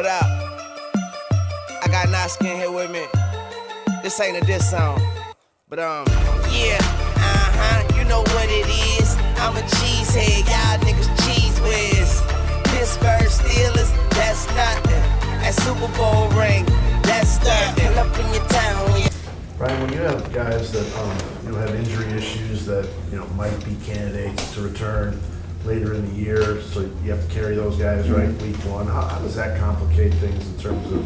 up? I got Naskin here with me. This ain't a diss song, but yeah, you know what it is. I'm a cheesehead, y'all niggas cheese whiz. Pittsburgh Steelers, that's nothing. That Super Bowl ring, that's nothing. Pull up in your town when you. Brian, when you have guys that have injury issues that might be candidates to return later in the year, so you have to carry those guys right week one. How does that complicate things in terms of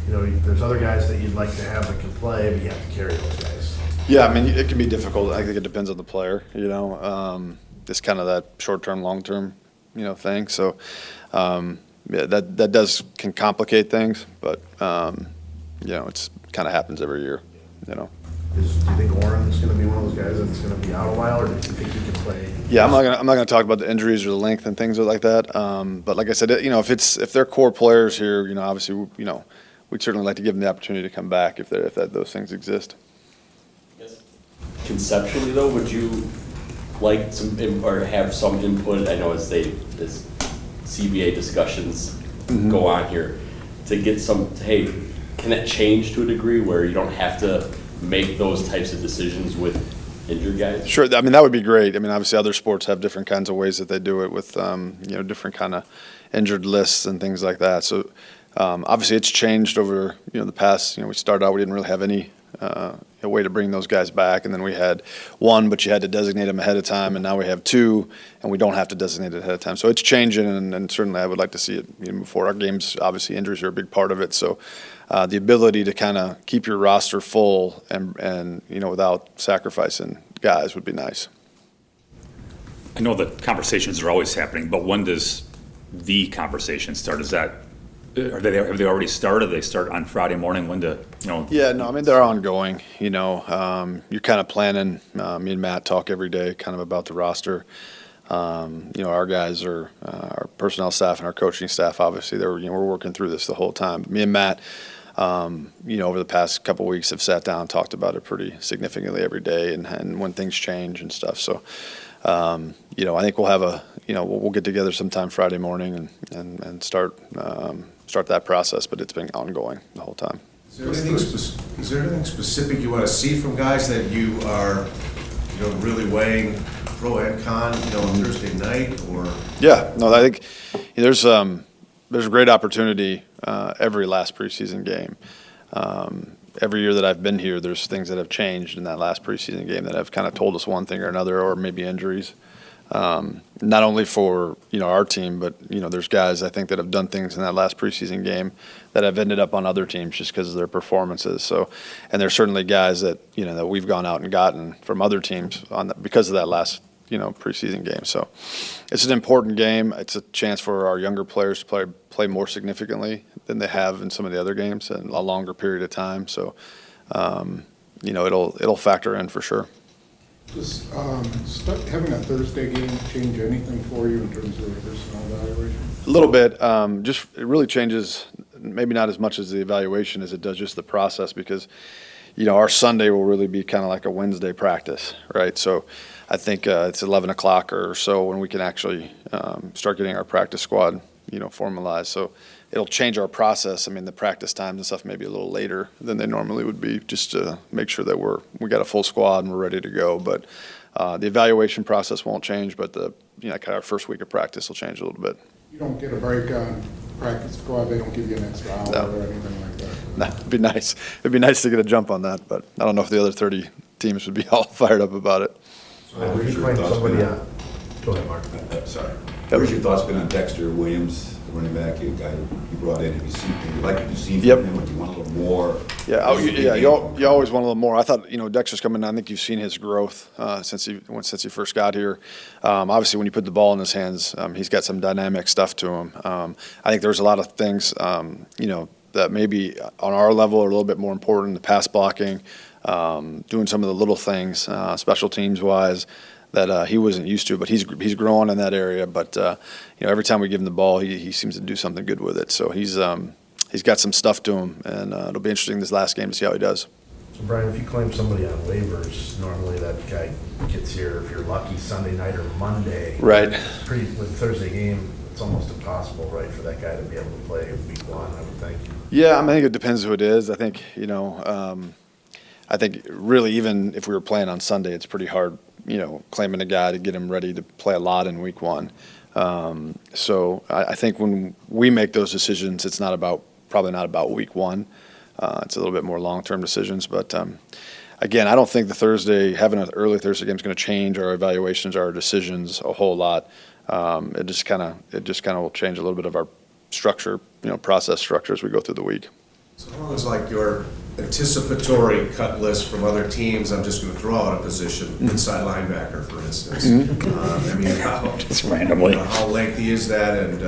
there's other guys that you'd like to have that can play, but you have to carry those guys? Yeah, I mean it can be difficult. I think it depends on the player. It's kind of that short-term, long-term thing. So that can complicate things, but it's kind of happens every year. Do you think Oren's going to be one of those guys that's going to be out a while, or do you think he can play? Yeah, I'm not going to talk about the injuries or the length and things like that. But like I said, if they're core players here, obviously, we'd certainly like to give them the opportunity to come back if those things exist. Yes. Conceptually, though, would you like or have some input? I know as CBA discussions go on here to get some. Hey, can that change to a degree where you don't have to make those types of decisions with injured guys? Sure. I mean, that would be great. I mean, obviously other sports have different kinds of ways that they do it with, different kind of injured lists and things like that. So obviously it's changed over, the past, we started out, we didn't really have any way to bring those guys back. And then we had one, but you had to designate them ahead of time. And now we have two, and we don't have to designate it ahead of time. So it's changing, and certainly I would like to see it move forward. Our games, obviously injuries are a big part of it. So the ability to kind of keep your roster full and without sacrificing guys would be nice. I know the conversations are always happening, but when does the conversation start? Have they already started? They start on Friday morning. When do Yeah, no, I mean they're ongoing. You're kind of planning. Me and Matt talk every day, kind of about the roster. Our guys are our personnel staff and our coaching staff. Obviously, we're working through this the whole time. Me and Matt, over the past couple of weeks, have sat down and talked about it pretty significantly every day, and when things change and stuff. So, I think we'll have we'll get together sometime Friday morning and start that process. But it's been ongoing the whole time. Is there anything specific you want to see from guys that you are, really weighing pro and con, on Thursday night or? Yeah, no, I think there's a great opportunity every last preseason game. Every year that I've been here, there's things that have changed in that last preseason game that have kind of told us one thing or another, or maybe injuries. Not only for our team, but there's guys I think that have done things in that last preseason game that have ended up on other teams just because of their performances. So, and there's certainly guys that that we've gone out and gotten from other teams because of that last preseason game. So, it's an important game. It's a chance for our younger players to play more significantly than they have in some of the other games and a longer period of time. So, it'll factor in for sure. Does having a Thursday game change anything for you in terms of the personnel evaluation? A little bit. It really changes, maybe not as much as the evaluation as it does just the process, because our Sunday will really be kind of like a Wednesday practice, right? So I think it's 11 o'clock or so when we can actually start getting our practice squad formalized. So it'll change our process. I mean, the practice times and stuff may be a little later than they normally would be, just to make sure that we got a full squad and we're ready to go. But the evaluation process won't change, but kind of our first week of practice will change a little bit. You don't get a break on practice squad. They don't give you an extra hour or anything like that. No, it'd be nice. It'd be nice to get a jump on that, but I don't know if the other 30 teams would be all fired up about it. So where's your thoughts been on? Go ahead, Mark. Sorry. Where's your thoughts been on Dexter Williams, the running back, a guy you brought in? Have you seen Yep. from him? Do you want a little more? Yeah, you always want a little more. I thought Dexter's coming in. I think you've seen his growth since he first got here. Obviously, when you put the ball in his hands, he's got some dynamic stuff to him. I think there's a lot of things that maybe on our level are a little bit more important. The pass blocking, doing some of the little things, special teams wise, that he wasn't used to, but he's growing in that area. But every time we give him the ball, he seems to do something good with it. So he's got some stuff to him, and it'll be interesting this last game to see how he does. So Brian, if you claim somebody on waivers, normally that guy gets here, if you're lucky, Sunday night or Monday. Right. With Thursday game, it's almost impossible, right, for that guy to be able to play week one, I would think. Yeah, I mean, I think it depends who it is. I think, I think really even if we were playing on Sunday, it's pretty hard, claiming a guy to get him ready to play a lot in week one. So I think when we make those decisions, it's probably not about week one. It's a little bit more long-term decisions. But again, I don't think having an early Thursday game is going to change our evaluations, our decisions a whole lot. It just kind of will change a little bit of our structure, process structure as we go through the week. So long as like your anticipatory cut list from other teams, I'm just going to throw out a position, inside linebacker, for instance. I mean, Just randomly. how lengthy is that, and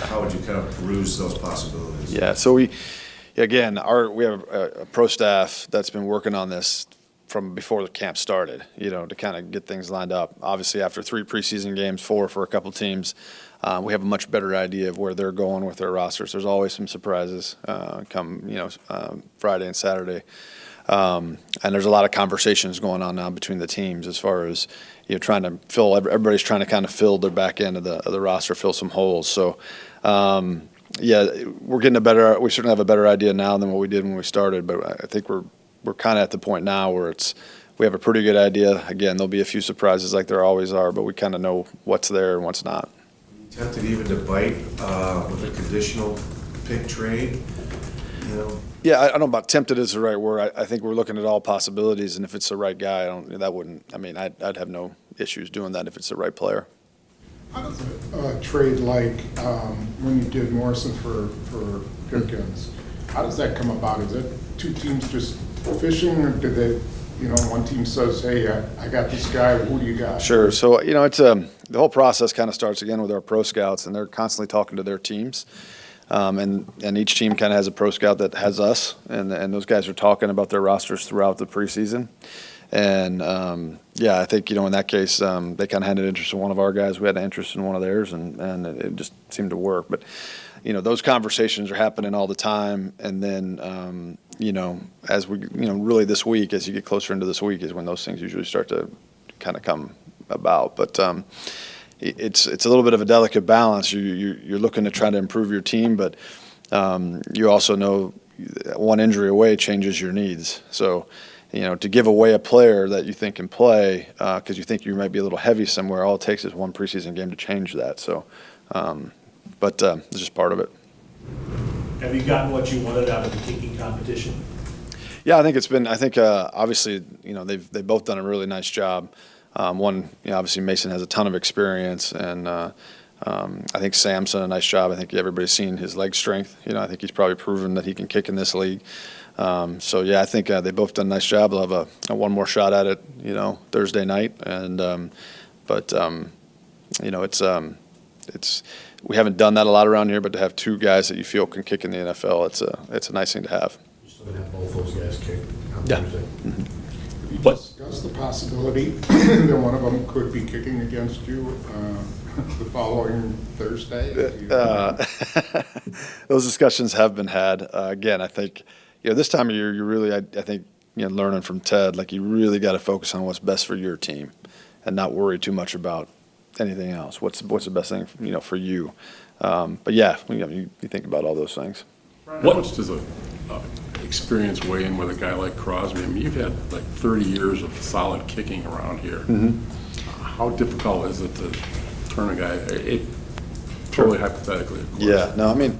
how would you kind of peruse those possibilities? Yeah, so we have a pro staff that's been working on this from before the camp started, to kind of get things lined up. Obviously, after 3 preseason games, 4 for a couple teams, we have a much better idea of where they're going with their rosters. There's always some surprises come, Friday and Saturday. And there's a lot of conversations going on now between the teams as far as, trying to everybody's trying to kind of fill their back end of the roster, fill some holes. So, we're getting we certainly have a better idea now than what we did when we started, but I think we're kind of at the point now where we have a pretty good idea. Again, there'll be a few surprises like there always are, but we kind of know what's there and what's not. Tempted even to bite with a conditional pick trade, Yeah, I don't know about tempted is the right word. I think we're looking at all possibilities, and if it's the right guy, I'd have no issues doing that if it's the right player. How does a trade like when you did Morrison for Gutekunst, how does that come about? Is it 2 teams just fishing, or did they, one team says, hey, I got this guy, who do you got? Sure. So, it's the whole process kind of starts again with our pro scouts, and they're constantly talking to their teams. And each team kind of has a pro scout that has us, and those guys are talking about their rosters throughout the preseason. And, I think, in that case, they kind of had an interest in one of our guys. We had an interest in one of theirs, and it just seemed to work. But, those conversations are happening all the time. And then, as we, really this week, as you get closer into this week is when those things usually start to kind of come about. But it's a little bit of a delicate balance. You're looking to try to improve your team, but you also know one injury away changes your needs. So, to give away a player that you think can play because you think you might be a little heavy somewhere, all it takes is one preseason game to change that. So, but it's just part of it. Have you gotten what you wanted out of the kicking competition? Yeah, I think obviously, they've both done a really nice job. One, obviously Mason has a ton of experience, and I think Sam's done a nice job. I think everybody's seen his leg strength. I think he's probably proven that he can kick in this league. So I think they both done a nice job. They'll have a one more shot at it, Thursday night. And it's we haven't done that a lot around here, but to have 2 guys that you feel can kick in the NFL, it's a nice thing to have. You're still going to have both those guys kick on Yeah. Thursday. Have you What? discussed the possibility that one of them could be kicking against you the following Thursday? Those discussions have been had. Again, I think this time of year, you really, I think, learning from Ted, like you really got to focus on what's best for your team, and not worry too much about anything else. What's the best thing for you? But you think about all those things. How much does a experience weigh in with a guy like Crosby? I mean, you've had like 30 years of solid kicking around here. Mm-hmm. How difficult is it to turn a guy? Totally hypothetically, of course. Yeah, no, I mean,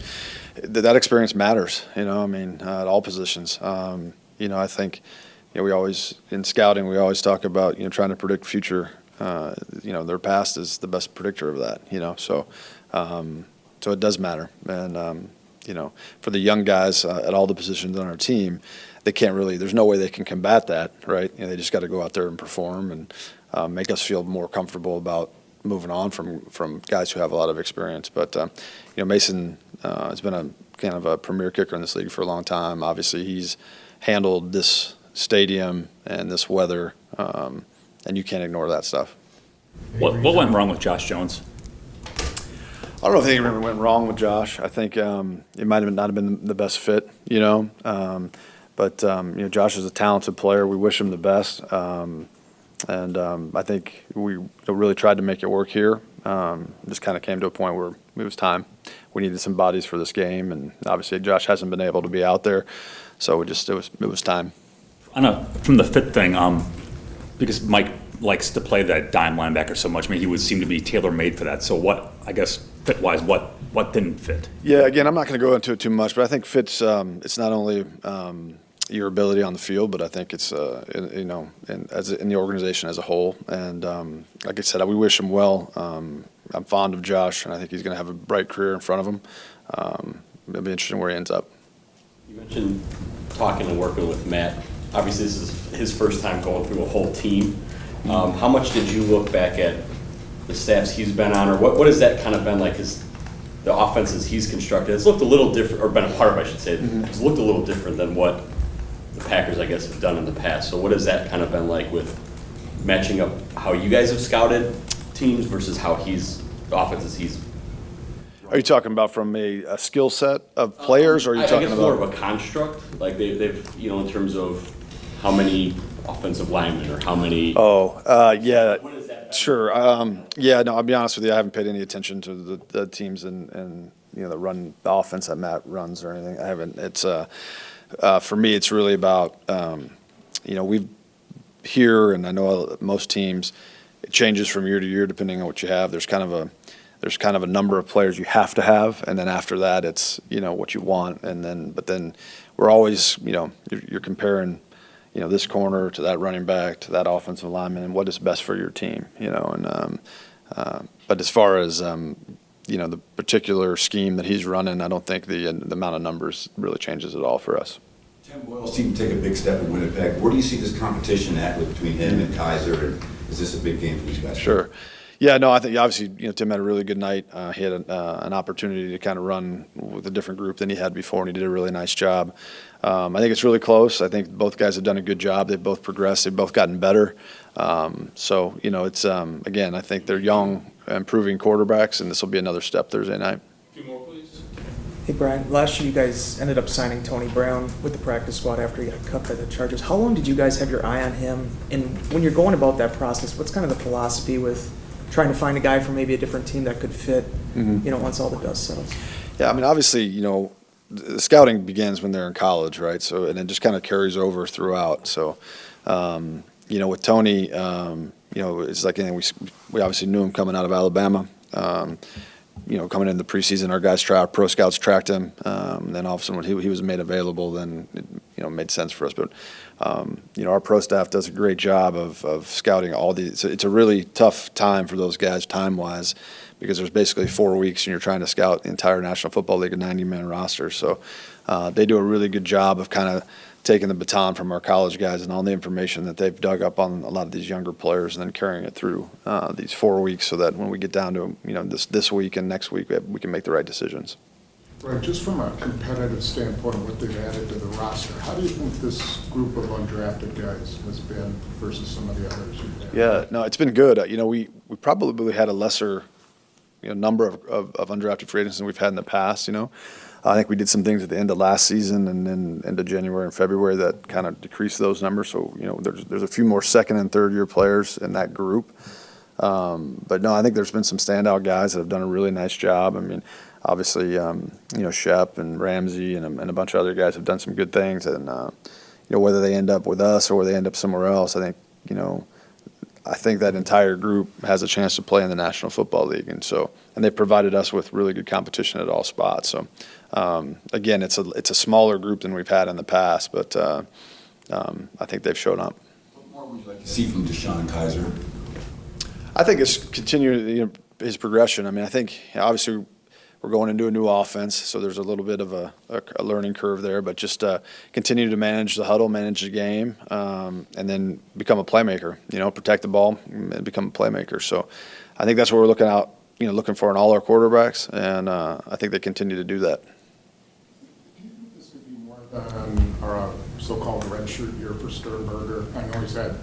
that experience matters, at all positions. I think, we always, in scouting, we always talk about, trying to predict future. Their past is the best predictor of that, so it does matter. And, for the young guys at all the positions on our team, they can't really, there's no way they can combat that, right? They just got to go out there and perform and make us feel more comfortable about moving on from guys who have a lot of experience. But, Mason has been a kind of a premier kicker in this league for a long time. Obviously, he's handled this stadium and this weather, and you can't ignore that stuff. What went wrong with Josh Jones? I don't know if anything went wrong with Josh. I think it might have not have been the best fit, but Josh is a talented player. We wish him the best. And I think we really tried to make it work here. Just kind of came to a point where it was time. We needed some bodies for this game, and obviously Josh hasn't been able to be out there, so it was time. From the fit thing, because Mike likes to play that dime linebacker so much, I mean, he would seem to be tailor-made for that. So what, I guess, fit-wise, what didn't fit? Yeah, again, I'm not going to go into it too much, but I think fits. It's not only your ability on the field, but I think it's in the organization as a whole. And like I said, we wish him well. I'm fond of Josh, and I think he's going to have a bright career in front of him. It'll be interesting where he ends up. You mentioned talking and working with Matt. Obviously, this is his first time going through a whole team. How much did you look back at the staffs he's been on, or what has that kind of been like? The offenses he's constructed, it's looked a little different, or been a part of, I should say, it's looked a little different than what the Packers, I guess, have done in the past. So what has that kind of been like with matching up how you guys have scouted teams versus how the offenses he's. Are you talking about from a skill set of players, or are you talking guess about more of a construct? Like they've in terms of how many offensive linemen or how many. Yeah, What is that? sure. Yeah, no, I'll be honest with you. I haven't paid any attention to the teams and that run the offense that Matt runs or anything. I haven't. It's for me, it's really about we've here, and I know most teams. It changes from year to year depending on what you have. There's kind of a number of players you have to have, and then after that, it's what you want, but then we're always you're comparing this corner to that running back to that offensive lineman, and what is best for your team, but as far as the particular scheme that he's running, I don't think the amount of numbers really changes at all for us. Tim Boyle seemed to take a big step in Winnipeg. Where do you see this competition at between him and Kaiser? And is this a big game for these guys? Sure. Yeah, no, I think obviously Tim had a really good night. He had an opportunity to kind of run with a different group than he had before, and he did a really nice job. I think it's really close. I think both guys have done a good job. They've both progressed. They've both gotten better. So it's again, I think they're young, improving quarterbacks, and this will be another step Thursday night. A few more, please. Hey, Brian, last year you guys ended up signing Tony Brown with the practice squad after he got cut by the Chargers. How long did you guys have your eye on him? And when you're going about that process, what's kind of the philosophy with trying to find a guy from maybe a different team that could fit, once all the dust settles? Yeah, I mean, obviously, the scouting begins when they're in college, right? So, and it just kind of carries over throughout. So, with Tony, it's like anything. We obviously knew him coming out of Alabama. Coming into the preseason, our guys pro scouts tracked him. Then all of a sudden, when he was made available, then it made sense for us. But our pro staff does a great job of scouting all these. It's a really tough time for those guys time-wise, because there's basically 4 weeks and you're trying to scout the entire National Football League, a 90-man roster. So they do a really good job of kind of taking the baton from our college guys and all the information that they've dug up on a lot of these younger players, and then carrying it through these 4 weeks, so that when we get down to this week and next week, we can make the right decisions. Right, just from a competitive standpoint, what they've added to the roster, how do you think this group of undrafted guys has been versus some of the others you've had? Yeah, no, it's been good. We probably had a lesser number of undrafted free agents than we've had in the past. I think we did some things at the end of last season and then into January and February that kind of decreased those numbers. So there's a few more second and third year players in that group. But no, I think there's been some standout guys that have done a really nice job. I mean, obviously, Shep and Ramsey and a bunch of other guys have done some good things. And whether they end up with us or whether they end up somewhere else, I think that entire group has a chance to play in the National Football League, and they provided us with really good competition at all spots. So again, it's a smaller group than we've had in the past, but I think they've shown up. What more would you like to see from Deshaun Kaiser? I think it's continuing his progression. I mean, I think obviously we're going into a new offense, so there's a little bit of a learning curve there, but just continue to manage the huddle, manage the game, and then become a playmaker, protect the ball and become a playmaker. So I think that's what we're looking for in all our quarterbacks, and I think they continue to do that. Do you think this could be more than our so-called redshirt year for Sternberger? I know he's had,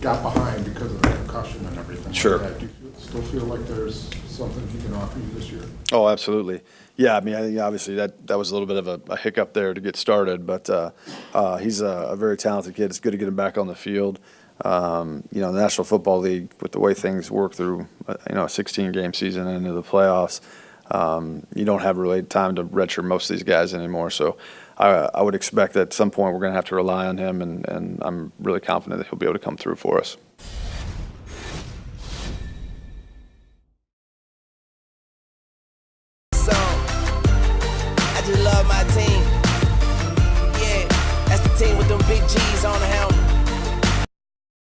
got behind because of the concussion and everything. Sure. Like that. Do you still feel like there's something he can offer you this year? Oh, absolutely. Yeah, I mean, I think obviously that was a little bit of a hiccup there to get started, but he's a very talented kid. It's good to get him back on the field. The National Football League, with the way things work through, a 16-game season and into the playoffs, you don't have really time to redshirt most of these guys anymore. So I would expect that at some point we're going to have to rely on him, and I'm really confident that he'll be able to come through for us. I just love my team. Yeah, that's the team with them big G's on the helmet.